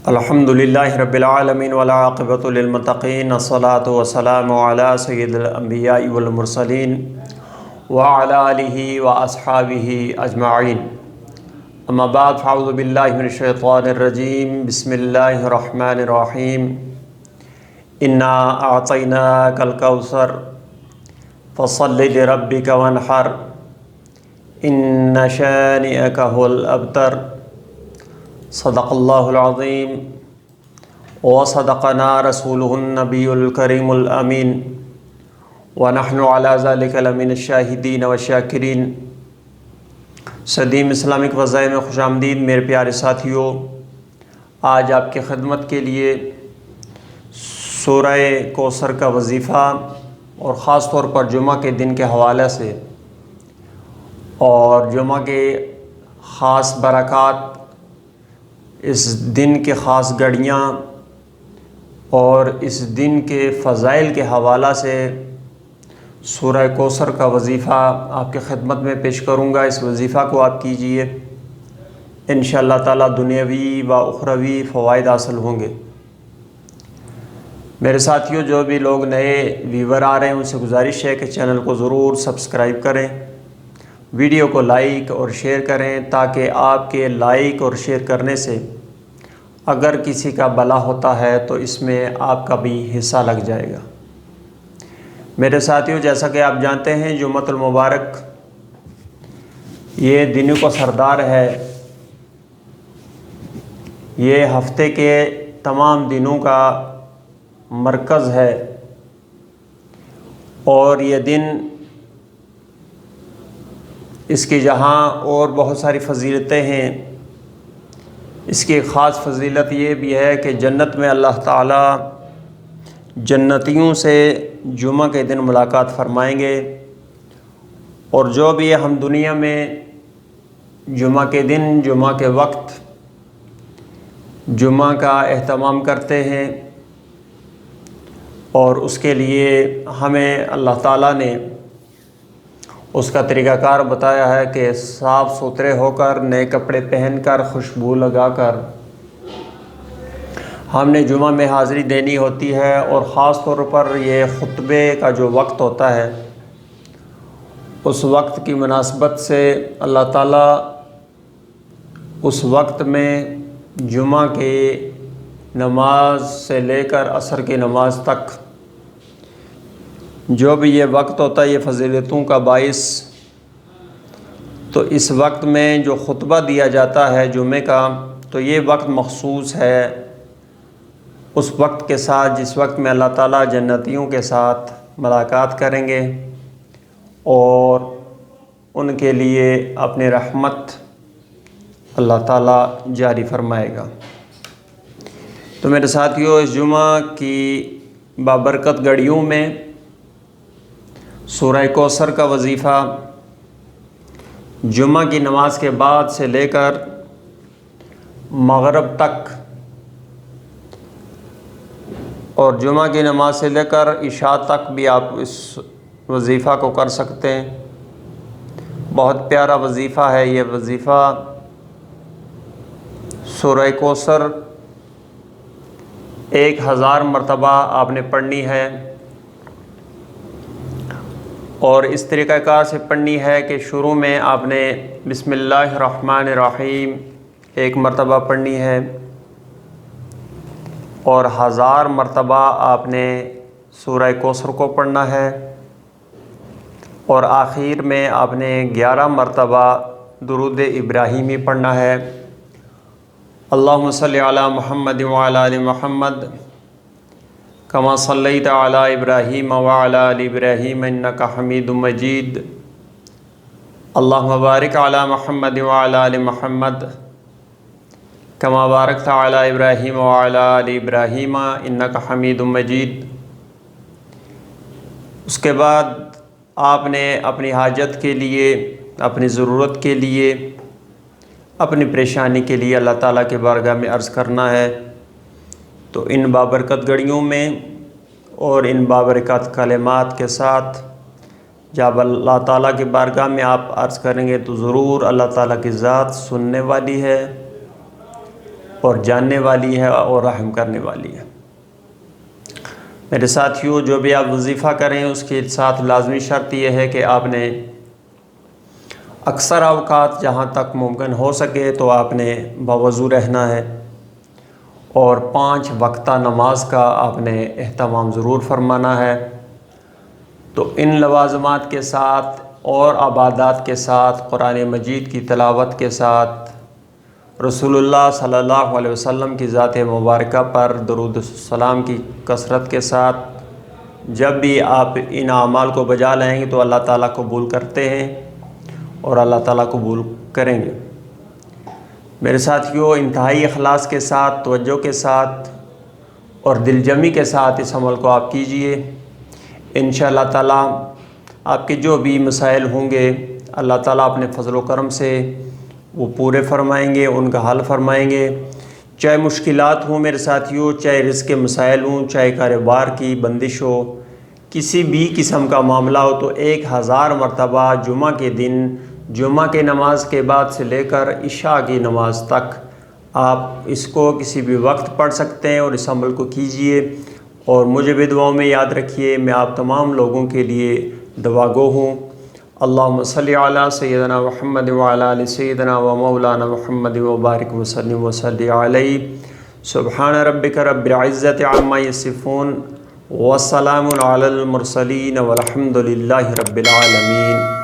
الحمدللہ رب العالمین والعاقبۃ للمتقین الصلاۃ والسلام علی سید الانبیاء والمرسلین وعلی آلہ واصحابہ اجمعین اما بعد فاعوذ باللہ من الشیطان الرجیم بسم اللہ الرحمن الرحیم انا اعطیناک الکوثر فصل لربک وانحر ان شانئک هو الابتر صدق اللہ العظیم وصدقنا رسولہ النبی الکریم الامین ونحن علی ذلک لمن الشاہدین والشاکرین۔ صدیم اسلامک وظائع میں خوش آمدید میرے پیارے ساتھیوں، آج آپ کی خدمت کے لیے سورہ کوثر کا وظیفہ اور خاص طور پر جمعہ کے دن کے حوالے سے اور جمعہ کے خاص برکات، اس دن کے خاص گھڑیاں اور اس دن کے فضائل کے حوالہ سے سورہ کوثر کا وظیفہ آپ کی خدمت میں پیش کروں گا۔ اس وظیفہ کو آپ کیجئے، انشاءاللہ تعالی دنیاوی و اخروی فوائد حاصل ہوں گے۔ میرے ساتھیوں، جو بھی لوگ نئے ویور آ رہے ہیں ان سے گزارش ہے کہ چینل کو ضرور سبسکرائب کریں، ویڈیو کو لائک اور شیئر کریں تاکہ آپ کے لائک اور شیئر کرنے سے اگر کسی کا بھلا ہوتا ہے تو اس میں آپ کا بھی حصہ لگ جائے گا۔ میرے ساتھیوں، جیسا کہ آپ جانتے ہیں جمعۃ المبارک یہ دنوں کا سردار ہے، یہ ہفتے کے تمام دنوں کا مرکز ہے اور یہ دن اس کی جہاں اور بہت ساری فضیلتیں ہیں، اس کی ایک خاص فضیلت یہ بھی ہے کہ جنت میں اللہ تعالی جنتیوں سے جمعہ کے دن ملاقات فرمائیں گے، اور جو بھی ہم دنیا میں جمعہ کے دن، جمعہ کے وقت جمعہ کا اہتمام کرتے ہیں اور اس کے لیے ہمیں اللہ تعالیٰ نے اس کا طریقہ کار بتایا ہے کہ صاف ستھرے ہو کر، نئے کپڑے پہن کر، خوشبو لگا کر ہم نے جمعہ میں حاضری دینی ہوتی ہے۔ اور خاص طور پر یہ خطبے کا جو وقت ہوتا ہے اس وقت کی مناسبت سے اللہ تعالیٰ اس وقت میں جمعہ کی نماز سے لے کر عصر کی نماز تک جو بھی یہ وقت ہوتا ہے یہ فضیلتوں کا باعث، تو اس وقت میں جو خطبہ دیا جاتا ہے جمعے کا تو یہ وقت مخصوص ہے اس وقت کے ساتھ جس وقت میں اللہ تعالیٰ جنتیوں کے ساتھ ملاقات کریں گے اور ان کے لیے اپنی رحمت اللہ تعالیٰ جاری فرمائے گا۔ تو میرے ساتھیوں، اس جمعہ کی بابرکت گھڑیوں میں سورہ کوثر کا وظیفہ جمعہ کی نماز کے بعد سے لے کر مغرب تک اور جمعہ کی نماز سے لے کر عشاء تک بھی آپ اس وظیفہ کو کر سکتے ہیں۔ بہت پیارا وظیفہ ہے یہ وظیفہ۔ سورہ کوثر 1000 مرتبہ آپ نے پڑھنی ہے اور اس طریقہ کار سے پڑھنی ہے کہ شروع میں آپ نے بسم اللہ الرحمن الرحیم 1 مرتبہ پڑھنی ہے اور 1000 مرتبہ آپ نے سورہ کوثر کو پڑھنا ہے، اور آخر میں آپ نے 11 مرتبہ درود ابراہیمی پڑھنا ہے۔ اللہم صلی علی محمد وعلی آل محمد کما صلیت علی ابراہیم وعلی آل ابراہیم انک حمید مجید۔ اللہم بارک علی محمد وعلی آل محمد کما بارکت علی ابراہیم وعلی آل ابراہیم انک حمید مجید۔ اس کے بعد آپ نے اپنی حاجت کے لیے، اپنی ضرورت کے لیے، اپنی پریشانی کے لیے اللہ تعالیٰ کے بارگاہ میں عرض کرنا ہے۔ تو ان بابرکت گھڑیوں میں اور ان بابرکت کلمات کے ساتھ جب اللہ تعالیٰ کی بارگاہ میں آپ عرض کریں گے تو ضرور اللہ تعالیٰ کی ذات سننے والی ہے اور جاننے والی ہے اور رحم کرنے والی ہے۔ میرے ساتھیوں، جو بھی آپ وظیفہ کریں اس کے ساتھ لازمی شرط یہ ہے کہ آپ نے اکثر اوقات جہاں تک ممکن ہو سکے تو آپ نے باوضو رہنا ہے، اور 5 وقتہ نماز کا آپ نے اہتمام ضرور فرمانا ہے۔ تو ان لوازمات کے ساتھ اور عبادات کے ساتھ، قرآن مجید کی تلاوت کے ساتھ، رسول اللہ صلی اللہ علیہ وسلم کی ذات مبارکہ پر درود السلام کی کثرت کے ساتھ جب بھی آپ ان اعمال کو بجا لائیں گے تو اللہ تعالیٰ قبول کرتے ہیں اور اللہ تعالیٰ قبول کریں گے۔ میرے ساتھیوں، انتہائی اخلاص کے ساتھ، توجہ کے ساتھ اور دل جمی کے ساتھ اس عمل کو آپ کیجئے۔ انشاءاللہ تعالیٰ آپ کے جو بھی مسائل ہوں گے اللہ تعالیٰ اپنے فضل و کرم سے وہ پورے فرمائیں گے، ان کا حل فرمائیں گے۔ چاہے مشکلات ہوں میرے ساتھیوں، چاہے رزق کے مسائل ہوں، چاہے کاروبار کی بندش ہو، کسی بھی قسم کا معاملہ ہو، تو 1000 مرتبہ جمعہ کے دن، جمعہ کے نماز کے بعد سے لے کر عشاء کی نماز تک آپ اس کو کسی بھی وقت پڑھ سکتے ہیں اور اس عمل کو کیجئے۔ اور مجھے بھی دعاؤں میں یاد رکھیے، میں آپ تمام لوگوں کے لیے دعا گو ہوں۔ اللہم صلی علی سیدنا محمد وعلی آل سیدنا و مولانا محمد وبارک وسلم وصلی علیہ۔ سبحان ربک رب العزت عما یصفون، والسلام علی المرسلین والحمد للہ رب العالمین۔